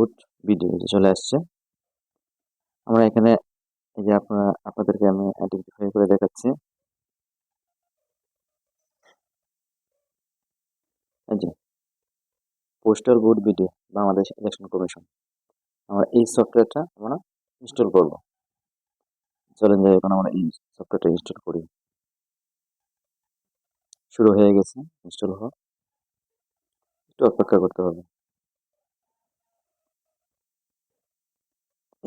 বুট video চলে আসছে। আমরা এখানে এই যে আপনাদেরকে আমি আইডেন্টিফাই করে দেখাচ্ছি। এই যে postal vote video Bangladesh election commission, আমরা এই সফটওয়্যারটা আমরা ইনস্টল করব। চলেন যাই এখন আমরা এই সফটওয়্যারটা ইনস্টল করি। শুরু হয়ে গেছে ইনস্টল হওয়া, একটু অপেক্ষা করতে হবে।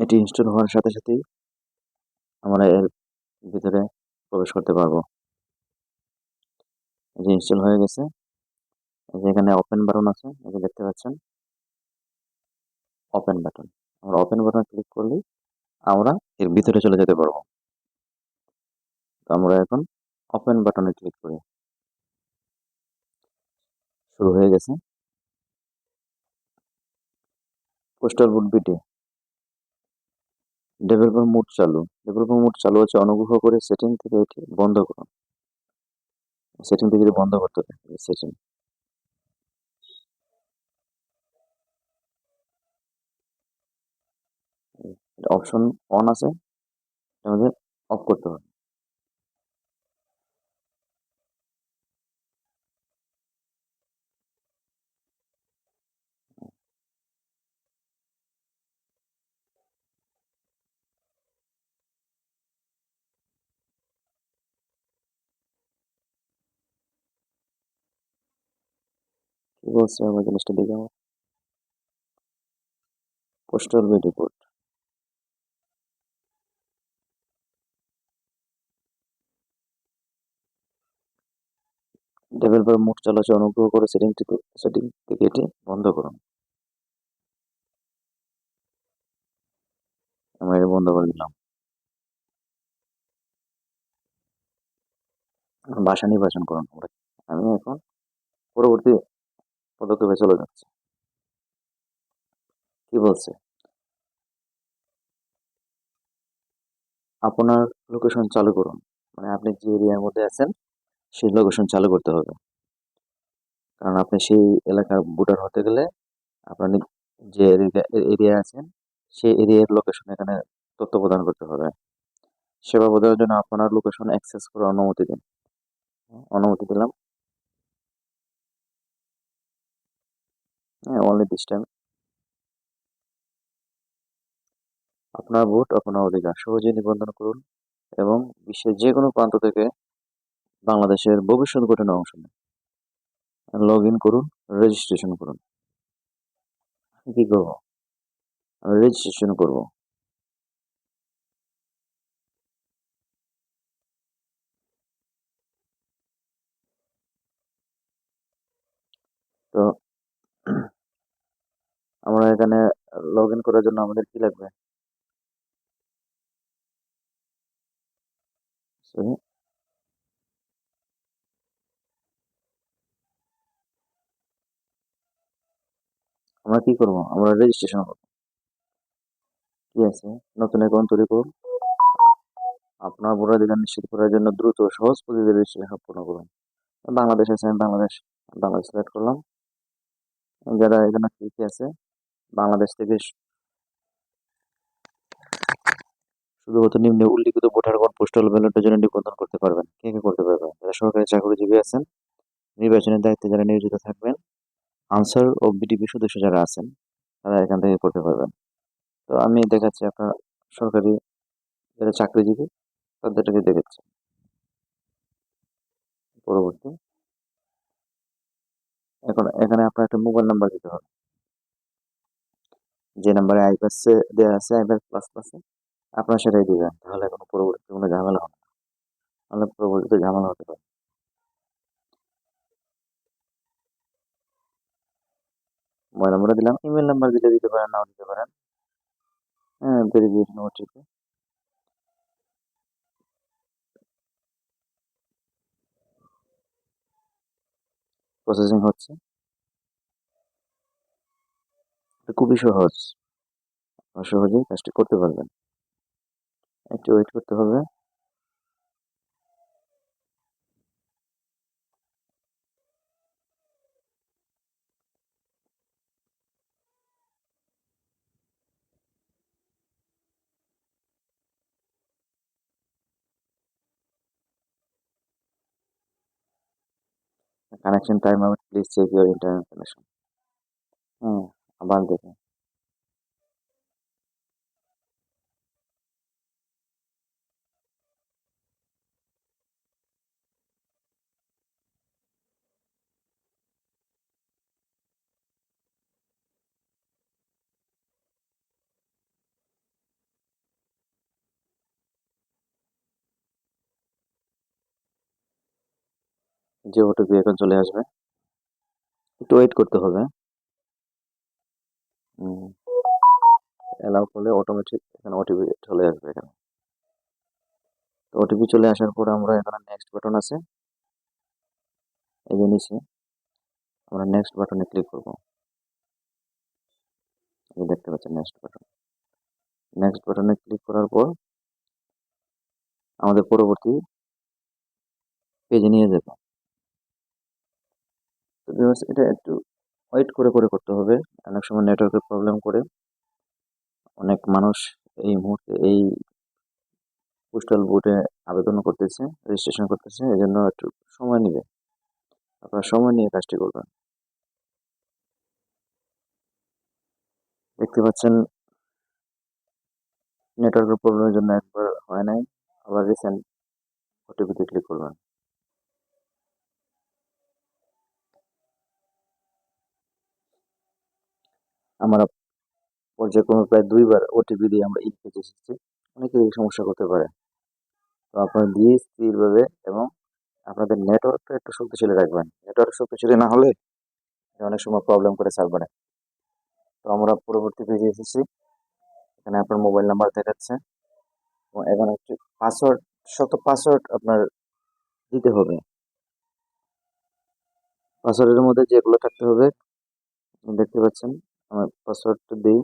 এটি ইনস্টল হওয়ার সাথে সাথেই আমরা এর ভিতরে প্রবেশ করতে পারবো। এই যে ইনস্টল হয়ে গেছে। এই যে এখানে ওপেন বাটন আছে, এই যে দেখতে পাচ্ছেন ওপেন বাটন। আমরা ওপেন বাটন ক্লিক করলেই আমরা এর ভিতরে চলে যেতে পারবো। তো আমরা এখন ওপেন বাটনে ক্লিক করি। শুরু হয়ে গেছে postal vote video. Developer mode চালু। ডেভেলপার মোড চালু আছে, অনুগ্রহ করে সেটিং থেকে এটি বন্ধ করুন। সেটিং থেকে এটি বন্ধ করতে হবে। সেটিং অপশন অন আছে, আমাদের অফ করতে হবে। কি বলছে আমার জিনিসটা দেখে আমার postal video code. Developer mode চালু আছে, অনুগ্রহ করে সেটিং থেকে এটি বন্ধ করুন। আমরা এটা বন্ধ করে দিলাম। ভাষা নির্বাচন করুন। আমি এখন পরবর্তী পদক্ষেপে চলে যাচ্ছি। কি বলছে, আপনার লোকেশন চালু করুন। মানে আপনি যে এরিয়ার মধ্যে আছেন সেই লোকেশন চালু করতে হবে। কারণ আপনি সেই এলাকার ভোটার হতে গেলে আপনার যে এরিয়া আছেন সেই এরিয়ার লোকেশন এখানে তথ্য প্রদান করতে হবে। সেবা প্রদানের জন্য আপনার লোকেশন অ্যাক্সেস করার অনুমতি দিন। অনুমতি দিলাম। হ্যাঁ, অনলি দিস টাইম। আপনার ভোট আপনার অধিকার, সহজে নিবন্ধন করুন এবং বিশ্বের যে কোনো প্রান্ত থেকে বাংলাদেশের ভবিষ্যৎ গঠনে অংশ নিন। লগ ইন করুন, রেজিস্ট্রেশন করুন। কি করবো, আমি রেজিস্ট্রেশন করবো। তো আমরা এখানে লগ ইন করার জন্য আমাদের কি লাগবে? Sorry, আমরা কি করবো, আমরা রেজিস্ট্রেশন করবো। কি আছে, নতুন অ্যাকাউন্ট তৈরি করুন। আপনার ভোটাধিকার নিশ্চিত করার জন্য দ্রুত ও সহজ পদ্ধতিতে রেজিস্ট্রেশন সম্পূর্ণ করুন। বাংলাদেশ আছে, আমি বাংলাদেশ সিলেক্ট করলাম। যারা এখানে কি কি আছে, বাংলাদেশ থেকে শুধুমাত্র নিম্নে উল্লিখিত ভোটারগণ পোস্টাল ব্যালটের জন্য নিবন্ধন করতে পারবেন। কে কে করতে পারবেন? যারা সরকারি চাকরিজীবী আছেন, নির্বাচনের দায়িত্বে যারা নিয়োজিত থাকবেন, আনসার ও বিডিপি সদস্য যারা আছেন, তারা এখান থেকে করতে পারবেন। তো আমি দেখাচ্ছি আপনার সরকারি যারা চাকরিজীবী তাদেরটাকে দেখাচ্ছি। পরবর্তী, এখন এখানে আপনার একটা মোবাইল নাম্বার দিতে হবে। যে নাম্বারে আইপ্যাসে দেওয়া আছে, আইপ্যাস প্লাস প্লাসে আপনার সেটাই দিবেন, তাহলে কোনো পরবর্তীতে কোনো ঝামেলা হবে না। তাহলে পরবর্তীতে ঝামেলা হতে পারে। মোবাইল নাম্বারটা দিলাম, ইমেল নাম্বার দিলে দিতে পারেন, নাও দিতে পারেন। হ্যাঁ, ভেরিফিকেশন ওটিপি প্রসেসিং হচ্ছে। এটা খুবই সহজ, সহজেই কাজটি করতে পারবেন। একটু ওয়েট করতে হবে। Connection time out, please check your internet connection. হুম, আবার দেখুন। যে ওটিপি এখন চলে আসবে, একটু ওয়েট করতে হবে। অ্যালাউ করলে অটোমেটিক এখানে ওটিপি চলে আসবে এখানে। তো ওটিপি চলে আসার পর আমরা এখানে নেক্সট বাটন আছে, এই যে নিচে আমরা নেক্সট বাটনে ক্লিক করব। এই দেখতে পাচ্ছেন নেক্সট বাটন। নেক্সট বাটনে ক্লিক করার পর আমাদের পরবর্তী পেজে নিয়ে যাবে। তো viewers, এটা একটু ওয়েট করে করে করতে হবে, অনেক সময় নেটওয়ার্কের প্রবলেম করে অনেক মানুষ এই মুহূর্তে এই পোস্টাল বোর্ডে আবেদন করতেছে, রেজিস্ট্রেশন করতেছে, এই জন্য একটু সময় নেবে। আপনারা সময় নিয়ে কাজটি করবেন। দেখতে পাচ্ছেন নেটওয়ার্কের প্রবলেমের জন্য একবার হয় নাই, আবার রিসেন্ট ওটিপিতে ক্লিক করবেন। আমরা পর্যায়ক্রমে প্রায় 2বার ওটিপি দিয়ে আমরা এই পেজে এসেছি। অনেকের এই সমস্যা করতে পারে। তো আপনারা দিয়ে স্থিরভাবে এবং আপনাদের নেটওয়ার্কটা একটু শক্তিশালী রাখবেন। নেটওয়ার্ক শক্তিশালী না হলে অনেক সময় প্রবলেম করে সার্ভারে। তো আমরা পরবর্তী পেজে এসেছি। এখানে আপনার মোবাইল নাম্বার দেখাচ্ছে এবং এখানে একটি পাসওয়ার্ড, শত পাসওয়ার্ড আপনার দিতে হবে। পাসওয়ার্ডের মধ্যে যেগুলো থাকতে হবে দেখতে পাচ্ছেন। আমার পাসওয়ার্ডটা দিই।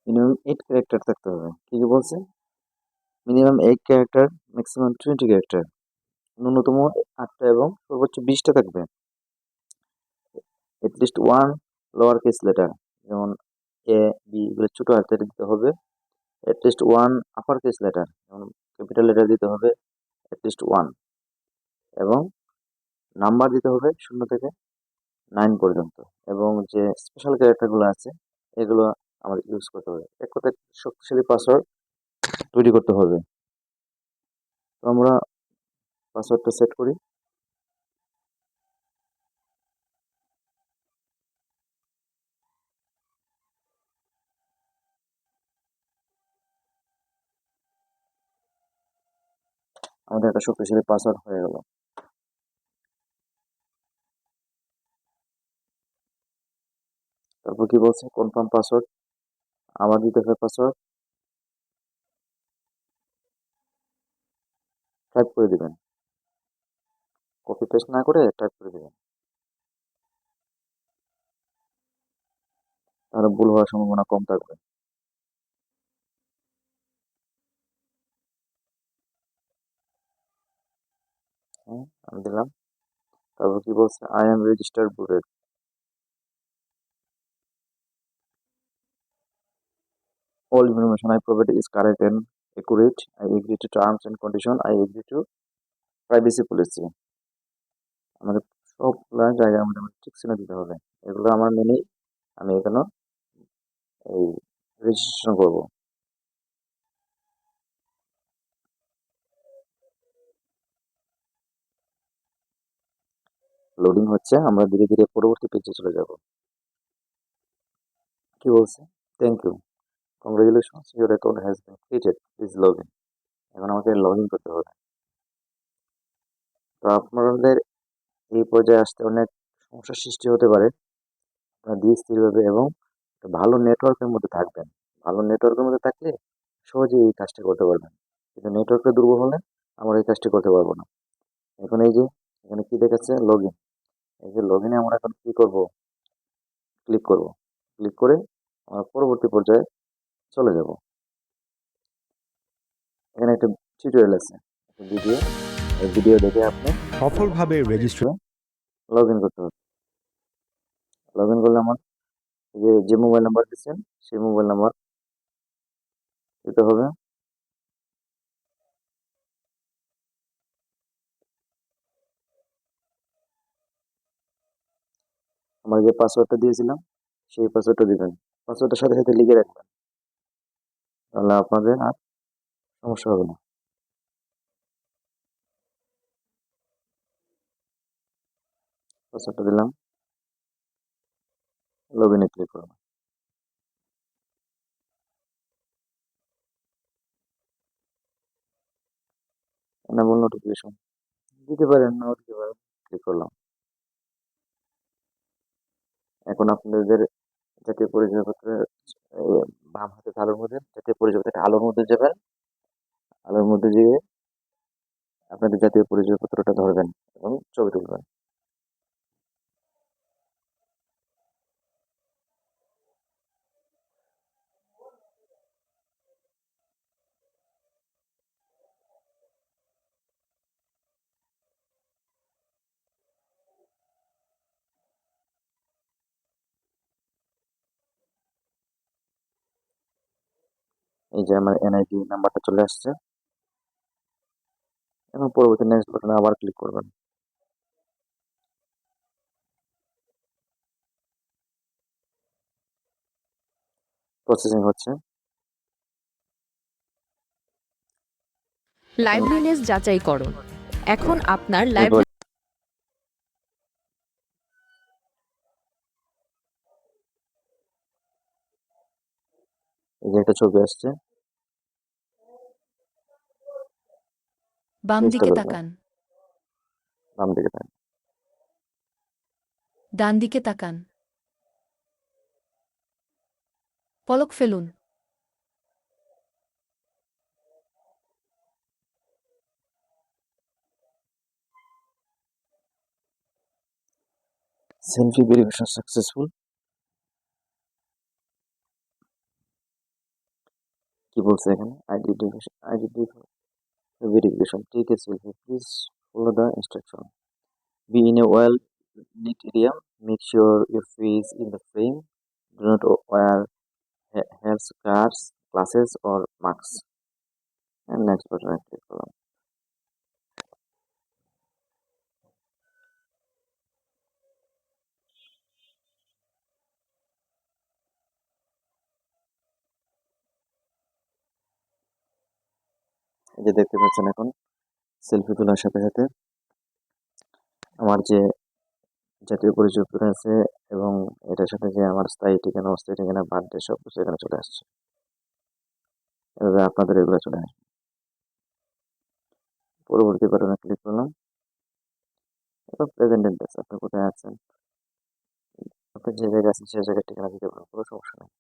মিনিমাম 8 ক্যারেক্টার থাকতে হবে। কি কি বলছে? Minimum 8 character, maximum 20 character. ন্যূনতম 8টা এবং সর্বোচ্চ 20টা থাকবে। At least one lower case letter, যেমন এ বি এগুলো ছোট হাতের দিতে হবে। At least one upper case letter, যেমন ক্যাপিটাল লেটার দিতে হবে এটলিস্ট ওয়ান। এবং নাম্বার দিতে হবে 0 থেকে 9 পর্যন্ত। এবং যে স্পেশাল ক্যারেক্টারগুলো আছে এগুলো আমাদের ইউজ করতে হবে। এক কথায় শক্তিশালী পাসওয়ার্ড তৈরি করতে হবে। তো আমরা পাসওয়ার্ডটা সেট করি। আমাদের একটা শক্তিশালী পাসওয়ার্ড হয়ে গেল। তারপর কি বলছে? Confirm password. আবার দিতে হবে পাসওয়ার্ড, টাইপ করে দিবেন। কপি পেস্ট না করে টাইপ করে দিবেন, তাহলে ভুল হওয়ার সম্ভাবনা কম থাকবে। হ্যাঁ, আমি দিলাম। তারপর কি বলছে? I am registered বুটেড। All information I provide is correct and accurate. I agree to terms and condition. I agree to privacy policy. আমাদের সবগুলা জায়গায় আমাদের ঠিক চিহ্ন দিতে হবে। এগুলো আমার মেনে আমি এখানে এই রেজিস্ট্রেশন করব। লোডিং হচ্ছে, আমরা ধীরে ধীরে পরবর্তী পেজে চলে যাব। কি বলছে? Thank you, congratulations, your account has been created, please log in. এখন আমাকে লগ ইন করতে হবে। তো আপনাদের এই পর্যায়ে আসতে অনেক সমস্যার সৃষ্টি হতে পারে। আপনারা ধীর স্থিরভাবে এবং একটা ভালো নেটওয়ার্কের মধ্যে থাকবেন। ভালো নেটওয়ার্কের মধ্যে থাকলে সহজেই এই কাজটি করতে পারবেন। কিন্তু নেটওয়ার্কটা দুর্বল হলে আমরা এই কাজটি করতে পারবো না। এখন এই যে এখানে কি দেখাচ্ছে? Log in. এই যে লগ ইনে আমরা এখন কি করব? ক্লিক করব। ক্লিক করে আমরা পরবর্তী পর্যায়ে চলে যাব। এখানে একটা টিউটোরিয়াল আছে, একটা ভিডিও। এই ভিডিও দেখে আপনি সফলভাবে রেজিস্ট্রেশন লগ ইন করতে হবে। লগ ইন করলে আমার যে মোবাইল নাম্বার দিচ্ছেন সেই মোবাইল নাম্বার দিতে হবে। আমার যে পাসওয়ার্ডটা দিয়েছিলাম সেই পাসওয়ার্ডটা দিবেন। পাসওয়ার্ডের সাথে সাথে লিখে রাখবেন, তাহলে আপনাদের আর সমস্যা হবে না। পাসওয়ার্ডটা দিলাম, লগ ইনে ক্লিক করুন। এনেবল নোটিফিকেশন দিতে পারেন, নাও দিতে পারেন। ক্লিক করলাম। এখন আপনাদের জাতীয় পরিচয়পত্রের বাম হাতে আলোর মধ্যে জাতীয় পরিচয়পত্রের আলোর মধ্যে যাবেন। আলোর মধ্যে গিয়ে আপনাদের জাতীয় পরিচয়পত্রটা ধরবেন এবং ছবি তুলবেন। এই যে আমার এনআইডি নাম্বারটা চলে আসছে। এবং পরবর্তী নেক্সট বাটনে আবার ক্লিক করবেন। প্রসেসিং হচ্ছে। এখন লাইভলিনেস যাচাইকরণ। এখন আপনার এরপর এই যে একটা ছবি আসছে, বাম চেষ্টা দিকে করবেন। তাকান, বাম দিকে তাকান। ডান দিকে তাকান, পলক ফেলুন। Selfie verification successful. কি বলছে এখানে? ID verification. Take a selfie. Please follow the instruction. Be in a well lit area. Make sure your face in the frame. Do not wear hair scarves, glasses, or masks. And next button I click করলাম। এই যে দেখতে পাচ্ছেন এখন selfie তোলার সাথে সাথে আমার যে জাতীয় পরিচয়পত্র আছে এবং এটার সাথে যে আমার স্থায়ী ঠিকানা, অস্থায়ী ঠিকানা, বার্থডে সব কিছু এখানে চলে আসছে। এভাবে আপনাদের এগুলো চলে আসবে। পরবর্তী বাটনে ক্লিক করলাম। এবার প্রেজেন্ট অ্যাড্রেস, আপনি কোথায় আছেন, আপনি যে জায়গায় আছেন সেই জায়গার ঠিকানা দিতে পারেন, কোনো সমস্যা নেই।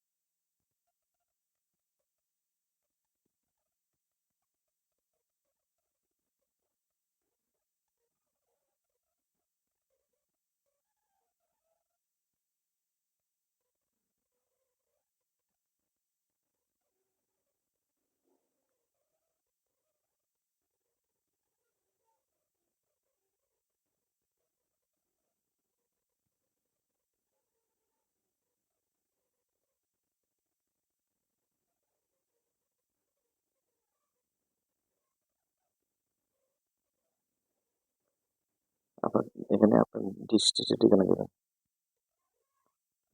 আপনার এখানে আপনার ডিস্ট্রিক্টের ঠিকানা দেবেন।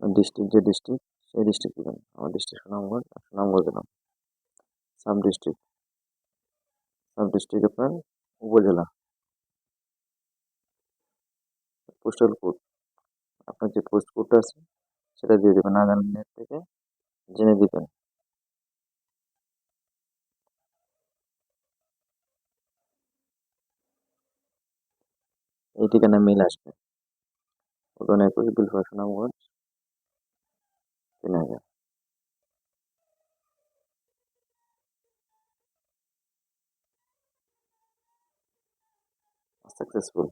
ডিস্ট্রিক্ট যে ডিস্ট্রিক্ট সেই ডিস্ট্রিক্ট দেবেন। আমার ডিস্ট্রিক্ট সুনামগঞ্জ, সুনামগঞ্জ দিলাম। সাব ডিস্ট্রিক্ট, সাব ডিস্ট্রিক্ট আপনার উপজেলা। পোস্টাল কোড, আপনার যে পোস্ট কোডটা আছে সেটা দিয়ে দেবেন, না জানলে নেট থেকে জেনে দিবেন। এই ঠিকানা মেল আসবে। ওখানে 21 বিলফা সুনামগঞ্জ 3000। সাকসেসফুল।